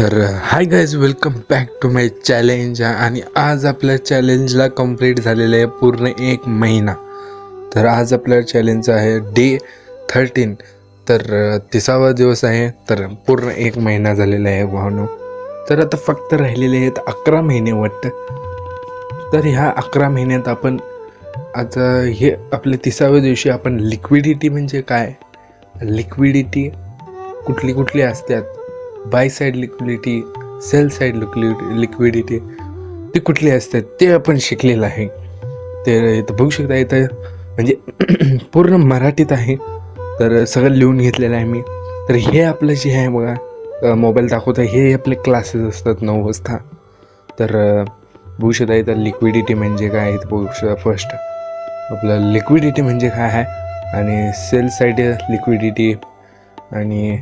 तर hi guys, welcome back to my challenge. आणि आज आपल्या चॅलेंजला कंप्लीट झालेलं आहे पूर्ण 1 महिना. तर आज आपल्या चॅलेंजचा आहे डे 13. तर 30वा दिवस आहे. तर पूर्ण 1 महिना झालेला आहे भावनो. तर आता फक्त राहिलेले आहेत 11 महिने वाटतं. तर ह्या 11 महिन्यात आपण आता हे आपल्या 30व्या दिवशी आपण लिक्विडिटी म्हणजे काय, लिक्विडिटी कुठली कुठली असतात, buy side liquidity, sell side liquidity ती कुठली असतात ते आपण शिकलेलं आहे. ते इथं बघू शकता. इथं म्हणजे पूर्ण मराठीत आहे. तर सगळं लिहून घेतलेलं आहे मी. तर हे आपलं जे आहे बघा, मोबाईल दाखवत आहे, हे आपले क्लासेस असतात 9 वाजता. तर बघू शकता इथं लिक्विडिटी म्हणजे काय. इथं बघू शकता फर्स्ट आपलं लिक्विडिटी म्हणजे काय आहे, आणि सेल साईड लिक्विडिटी, आणि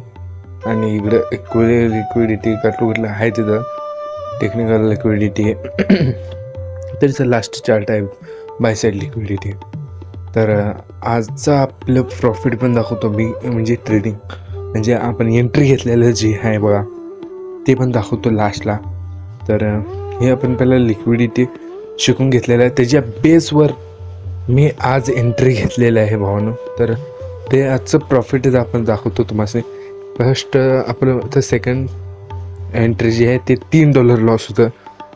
इकडं लिक्विडिटी कुठलं आहे तिथं टेक्निकल लिक्विडिटी. तरीचं लास्ट चार्ट आहे बाय साईड लिक्विडिटी. तर आजचं आपलं प्रॉफिट पण दाखवतो मी, म्हणजे ट्रेडिंग म्हणजे आपण एंट्री घेतलेलं जे आहे बघा ते पण दाखवतो लास्टला. तर हे आपण पहिला लिक्विडिटी शिकून घेतलेलं आहे, त्याच्या बेसवर मी आज एंट्री घेतलेलं आहे भावानो. तर ते आजचं प्रॉफिटच आपण दाखवतो तुम्हाला. फर्स्ट आपलं तर सेकंड एंट्री जी आहे ते $3 लॉस होतं,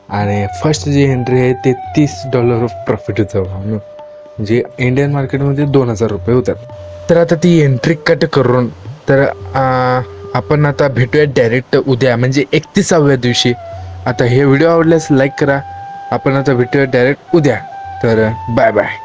आणि फर्स्ट जी एंट्री आहे ते $30 ऑफ प्रॉफिट होतं भावानो. म्हणजे इंडियन मार्केटमध्ये 2000 रुपये होतात. तर आता ती एंट्री कट करून तर आपण आता भेटूया डायरेक्ट उद्या, म्हणजे 31व्या दिवशी. आता हे व्हिडिओ आवडल्यास लाईक करा. आपण आता भेटूया डायरेक्ट उद्या. तर बाय बाय.